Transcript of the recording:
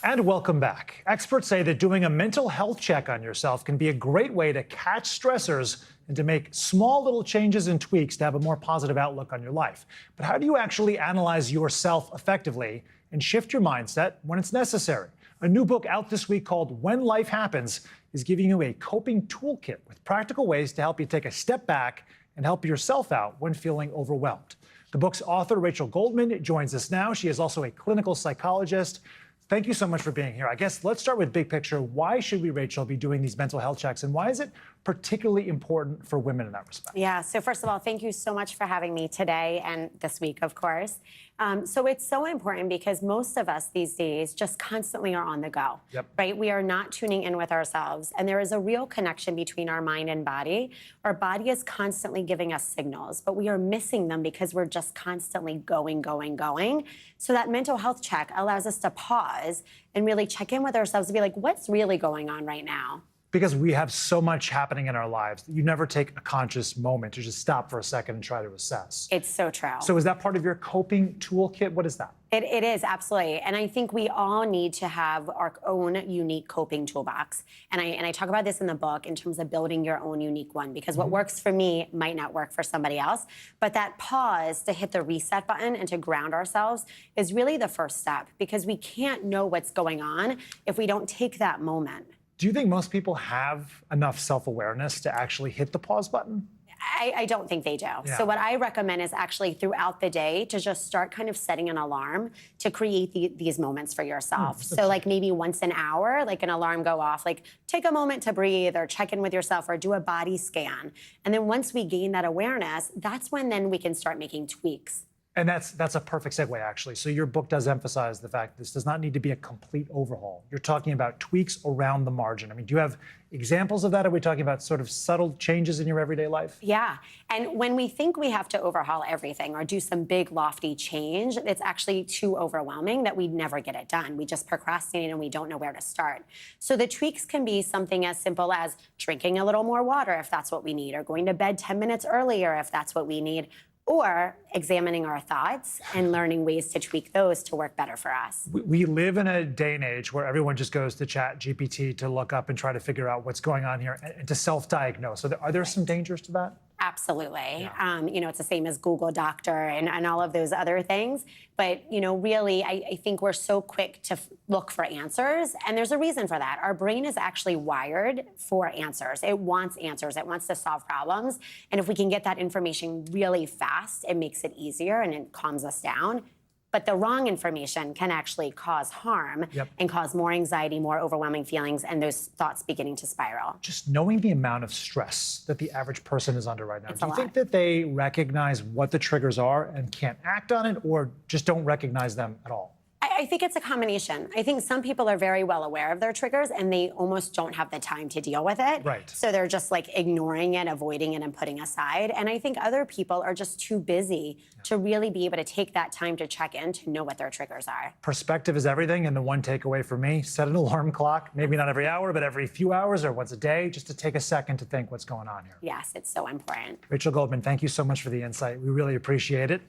And welcome back. Experts say that doing a mental health check on yourself can be a great way to catch stressors and to make small little changes and tweaks to have a more positive outlook on your life. But how do you actually analyze yourself effectively and shift your mindset when it's necessary? A new book out this week called When Life Happens is giving you a coping toolkit with practical ways to help you take a step back and help yourself out when feeling overwhelmed. The book's author, Rachel Goldman, joins us now. She is also a clinical psychologist. Thank you so much for being here. I guess let's start with big picture. Why should we, Rachel, be doing these mental health checks, and why is it particularly important for women in that respect? Yeah, so first of all, thank you so much for having me today and this week, of course. So it's so important because most of us these days just constantly are on the go, right? We are not tuning in with ourselves, and there is a real connection between our mind and body. Our body is constantly giving us signals, but we are missing them because we're just constantly going. So that mental health check allows us to pause and really check in with ourselves and be like, what's really going on right now? Because we have so much happening in our lives that you never take a conscious moment to just stop for a second and try to assess. It's so true. So is that part of your coping toolkit? What is that? It is, absolutely. And I think we all need to have our own unique coping toolbox. And I talk about this in the book in terms of building your own unique one, because what works for me might not work for somebody else. But that pause to hit the reset button and to ground ourselves is really the first step, because we can't know what's going on if we don't take that moment. Do you think most people have enough self-awareness to actually hit the pause button? I don't think they do. Yeah. So what I recommend is actually throughout the day to just start kind of setting an alarm to create these moments for yourself. So like maybe once an hour, like an alarm go off, like take a moment to breathe or check in with yourself or do a body scan. And then once we gain that awareness, that's when then we can start making tweaks. And that's a perfect segue, actually. So your book does emphasize the fact this does not need to be a complete overhaul. You're talking about tweaks around the margin. I mean, do you have examples of that? Are we talking about sort of subtle changes in your everyday life? Yeah. And when we think we have to overhaul everything or do some big, lofty change, it's actually too overwhelming that we never get it done. We just procrastinate and we don't know where to start. So the tweaks can be something as simple as drinking a little more water if that's what we need, or going to bed 10 minutes earlier if that's what we need, or examining our thoughts and learning ways to tweak those to work better for us. We live in a day and age where everyone just goes to ChatGPT to look up and try to figure out what's going on here and to self-diagnose. So are there some dangers to that? Absolutely. Yeah. It's the same as Google Doctor and all of those other things. But, really, I think we're so quick to look for answers. And there's a reason for that. Our brain is actually wired for answers. It wants answers. It wants to solve problems. And if we can get that information really fast, it makes it easier and it calms us down. But the wrong information can actually cause harm and cause more anxiety, more overwhelming feelings, and those thoughts beginning to spiral. Just knowing the amount of stress that the average person is under right now, do you think that they recognize what the triggers are and can't act on it, or just don't recognize them at all? I think it's a combination. I think some people are very well aware of their triggers and they almost don't have the time to deal with it. Right. So they're just like ignoring it, avoiding it, and putting aside. And I think other people are just too busy to really be able to take that time to check in to know what their triggers are. Perspective is everything. And the one takeaway for me, set an alarm clock, maybe not every hour, but every few hours or once a day, just to take a second to think what's going on here. Yes, it's so important. Rachel Goldman, thank you so much for the insight. We really appreciate it.